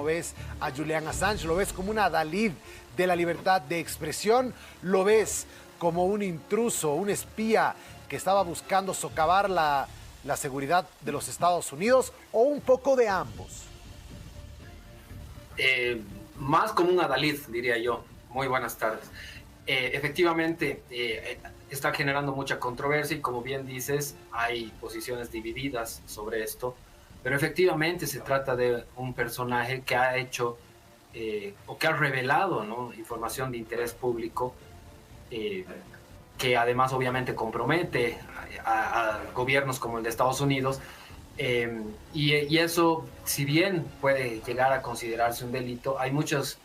ves a Julian Assange? ¿Lo ves como un adalid de la libertad de expresión? ¿Lo ves como un intruso, un espía que estaba buscando socavar la seguridad de los Estados Unidos, o un poco de ambos? Más como un adalid, diría yo. Muy buenas tardes. Efectivamente, está generando mucha controversia y, como bien dices, hay posiciones divididas sobre esto, pero efectivamente se trata de un personaje que ha hecho o que ha revelado, ¿no?, información de interés público, que además obviamente compromete a gobiernos como el de Estados Unidos. Y eso, si bien puede llegar a considerarse un delito, hay muchos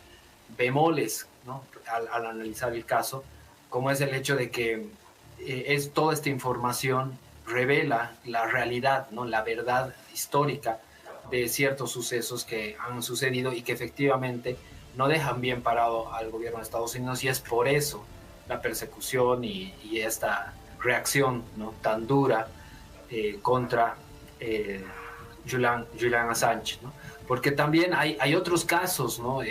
bemoles, ¿no?, al analizar el caso, como es el hecho de que toda esta información revela la realidad, ¿no?, la verdad histórica de ciertos sucesos que han sucedido y que efectivamente no dejan bien parado al gobierno de Estados Unidos, y es por eso la persecución y esta reacción, ¿no?, tan dura contra Julian Assange, ¿no? Porque también hay otros casos, ¿no?,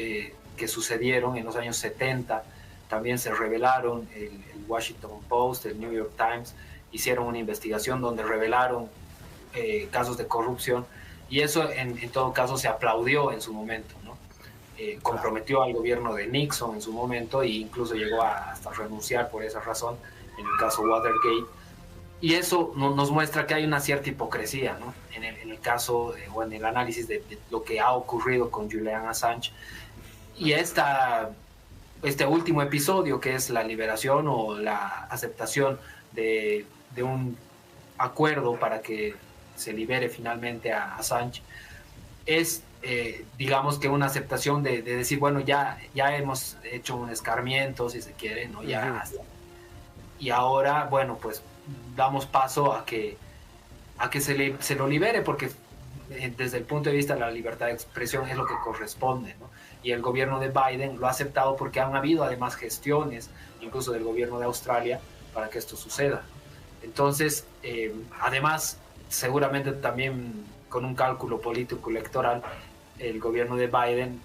que sucedieron en los años 70, también se revelaron. El Washington Post, el New York Times hicieron una investigación donde revelaron casos de corrupción, y eso en todo caso se aplaudió en su momento, ¿no? Comprometió al gobierno de Nixon en su momento, e incluso llegó hasta renunciar por esa razón en el caso Watergate. Y eso nos muestra que hay una cierta hipocresía, ¿no?, en el caso o en el análisis de lo que ha ocurrido con Julian Assange. Y este último episodio, que es la liberación o la aceptación de un acuerdo para que se libere finalmente a Assange, es, digamos que una aceptación de decir, bueno, ya hemos hecho un escarmiento, si se quiere, ¿no? Ya, y ahora, bueno, pues damos paso a que se lo libere, porque desde el punto de vista de la libertad de expresión es lo que corresponde, ¿no? Y el gobierno de Biden lo ha aceptado porque han habido además gestiones, incluso del gobierno de Australia, para que esto suceda. Entonces, además, seguramente también con un cálculo político electoral, el gobierno de Biden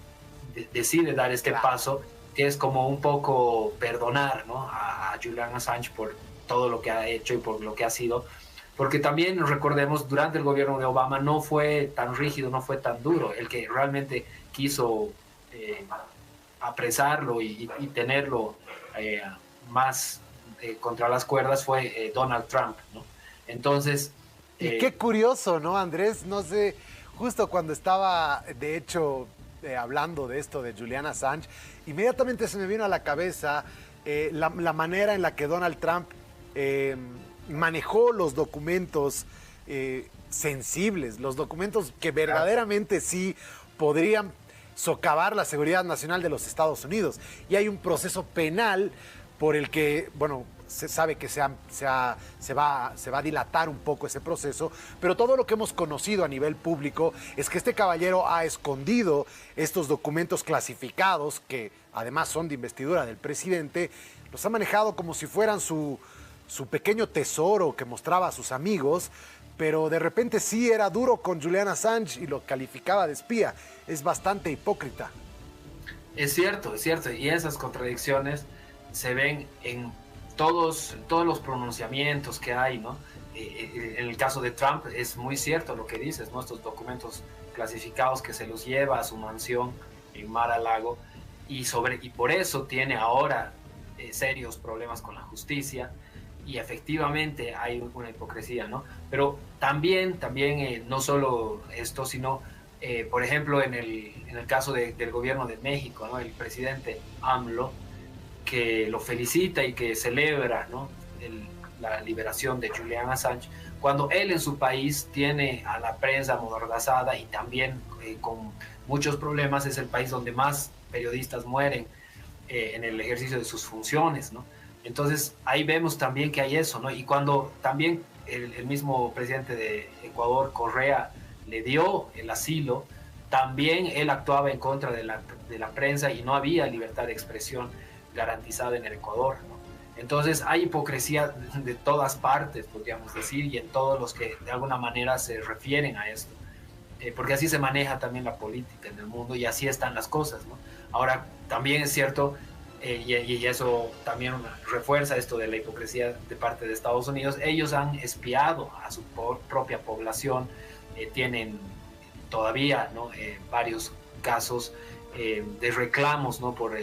decide dar este paso, que es como un poco perdonar, ¿no?, a Julian Assange por todo lo que ha hecho y por lo que ha sido. Porque también recordemos, durante el gobierno de Obama no fue tan rígido, no fue tan duro. El que realmente quiso apresarlo y tenerlo más contra las cuerdas fue Donald Trump, ¿no? Entonces... Y qué curioso, ¿no, Andrés? No sé, justo cuando estaba, de hecho, hablando de esto de Julian Assange, inmediatamente se me vino a la cabeza la manera en la que Donald Trump manejó los documentos sensibles, los documentos que verdaderamente sí podrían socavar la seguridad nacional de los Estados Unidos. Y hay un proceso penal por el que, bueno, se sabe que se va a dilatar un poco ese proceso, pero todo lo que hemos conocido a nivel público es que este caballero ha escondido estos documentos clasificados, que además son de investidura del presidente, los ha manejado como si fueran su pequeño tesoro que mostraba a sus amigos, pero de repente sí era duro con Julian Assange y lo calificaba de espía. Es bastante hipócrita. Es cierto, y esas contradicciones se ven en todos los pronunciamientos que hay, ¿no? En el caso de Trump es muy cierto lo que dices, ¿no?, estos documentos clasificados que se los lleva a su mansión en Mar-a-Lago, y por eso tiene ahora serios problemas con la justicia. Y efectivamente hay una hipocresía, ¿no? Pero también no solo esto, sino, por ejemplo, en el caso del gobierno de México, ¿no?, el presidente AMLO, que lo felicita y que celebra, ¿no?, la liberación de Julian Assange, cuando él en su país tiene a la prensa amordazada y también con muchos problemas. Es el país donde más periodistas mueren en el ejercicio de sus funciones, ¿no? Entonces ahí vemos también que hay eso, ¿no? Y cuando también el mismo presidente de Ecuador, Correa, le dio el asilo, también él actuaba en contra de la prensa y no había libertad de expresión garantizada en el Ecuador, ¿no? Entonces hay hipocresía de todas partes, podríamos decir, y en todos los que de alguna manera se refieren a esto. porque así se maneja también la política en el mundo y así están las cosas, ¿no? Ahora, también es cierto, y eso también refuerza esto de la hipocresía de parte de Estados Unidos, ellos han espiado a su propia población, tienen todavía, ¿no? Varios casos de reclamos, ¿no? Por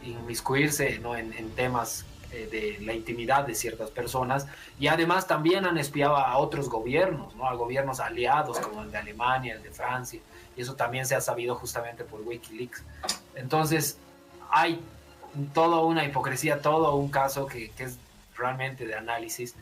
inmiscuirse, ¿no? en temas de la intimidad de ciertas personas, y además también han espiado a otros gobiernos, ¿no? A gobiernos aliados como el de Alemania, el de Francia, y eso también se ha sabido justamente por Wikileaks. Entonces hay toda una hipocresía, todo un caso que es realmente de análisis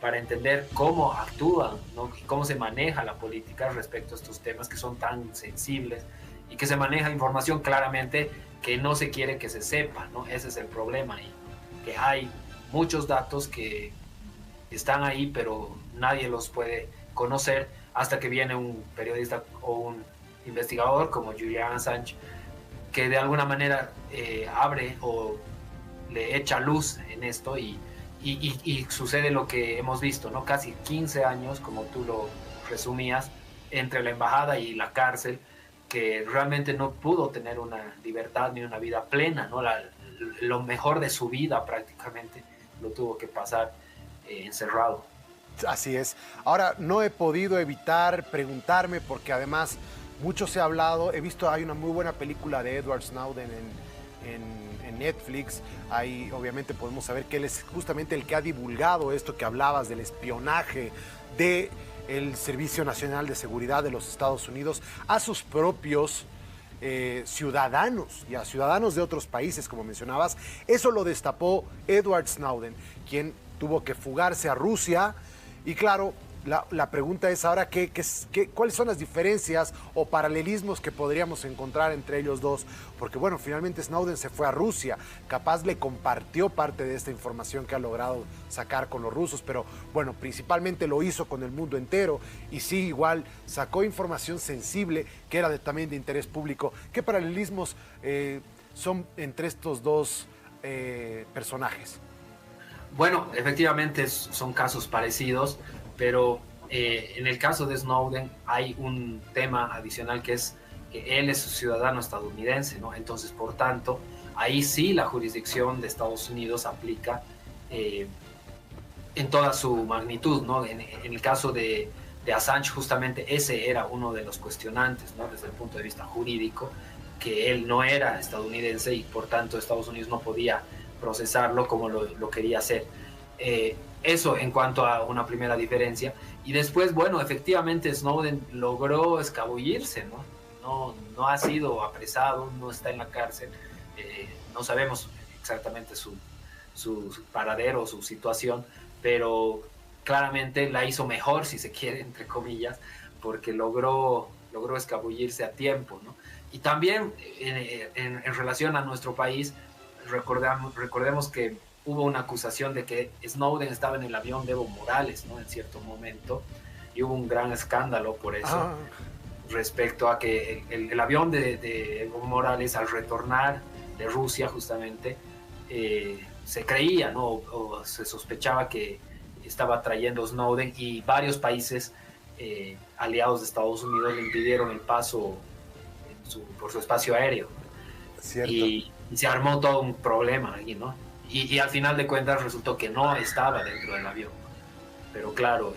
para entender cómo actúan, ¿no? Y cómo se maneja la política respecto a estos temas que son tan sensibles, y que se maneja información claramente que no se quiere que se sepa, ¿no? Ese es el problema, y que hay muchos datos que están ahí, pero nadie los puede conocer hasta que viene un periodista o un investigador como Julian Assange, que de alguna manera abre o le echa luz en esto, y sucede lo que hemos visto, ¿no? Casi 15 años, como tú lo resumías, entre la embajada y la cárcel, que realmente no pudo tener una libertad ni una vida plena, ¿no? Lo mejor de su vida prácticamente lo tuvo que pasar encerrado. Así es. Ahora, no he podido evitar preguntarme, porque además mucho se ha hablado, he visto, hay una muy buena película de Edward Snowden en Netflix. Ahí obviamente podemos saber que él es justamente el que ha divulgado esto que hablabas del espionaje del Servicio Nacional de Seguridad de los Estados Unidos a sus propios ciudadanos y a ciudadanos de otros países, como mencionabas. Eso lo destapó Edward Snowden, quien tuvo que fugarse a Rusia. Y claro, la pregunta es ahora cuáles son las diferencias o paralelismos que podríamos encontrar entre ellos dos, porque bueno, finalmente Snowden se fue a Rusia, capaz le compartió parte de esta información que ha logrado sacar con los rusos, pero bueno, principalmente lo hizo con el mundo entero, y sí, igual sacó información sensible que era también de interés público. ¿Qué paralelismos son entre estos dos personajes? Bueno, efectivamente son casos parecidos, pero en el caso de Snowden hay un tema adicional, que es que él es ciudadano estadounidense, ¿no? Entonces, por tanto, ahí sí la jurisdicción de Estados Unidos aplica en toda su magnitud, ¿no? En el caso de Assange, justamente ese era uno de los cuestionantes, ¿no? Desde el punto de vista jurídico, que él no era estadounidense y por tanto Estados Unidos no podía procesarlo como lo quería hacer. Eso en cuanto a una primera diferencia. Y después, bueno, efectivamente Snowden logró escabullirse, ¿no? No ha sido apresado, no está en la cárcel, no sabemos exactamente su paradero, su situación, pero claramente la hizo mejor, si se quiere, entre comillas, porque logró escabullirse a tiempo, ¿no? Y también en relación a nuestro país, recordemos que hubo una acusación de que Snowden estaba en el avión de Evo Morales, ¿no? En cierto momento, y hubo un gran escándalo por eso, respecto a que el avión de Evo Morales, al retornar de Rusia justamente, se creía, ¿no? O se sospechaba que estaba trayendo Snowden, y varios países aliados de Estados Unidos le impidieron el paso por su espacio aéreo. Cierto. Y se armó todo un problema ahí, ¿no? Y al final de cuentas resultó que no estaba dentro del avión. Pero claro,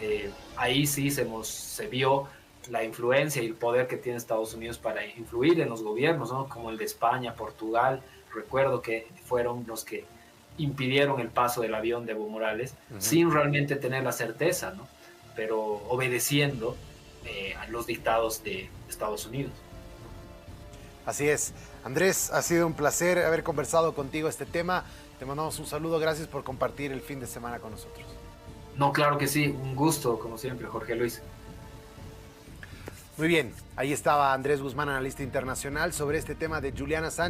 ahí sí se vio la influencia y el poder que tiene Estados Unidos para influir en los gobiernos, ¿no? Como el de España, Portugal. Recuerdo que fueron los que impidieron el paso del avión de Evo Morales, sin realmente tener la certeza, ¿no? Pero obedeciendo a los dictados de Estados Unidos. Así es. Andrés, ha sido un placer haber conversado contigo este tema. Te mandamos un saludo, gracias por compartir el fin de semana con nosotros. No, claro que sí, un gusto, como siempre, Jorge Luis. Muy bien, ahí estaba Andrés Guzmán, analista internacional, sobre este tema de Julian Assange.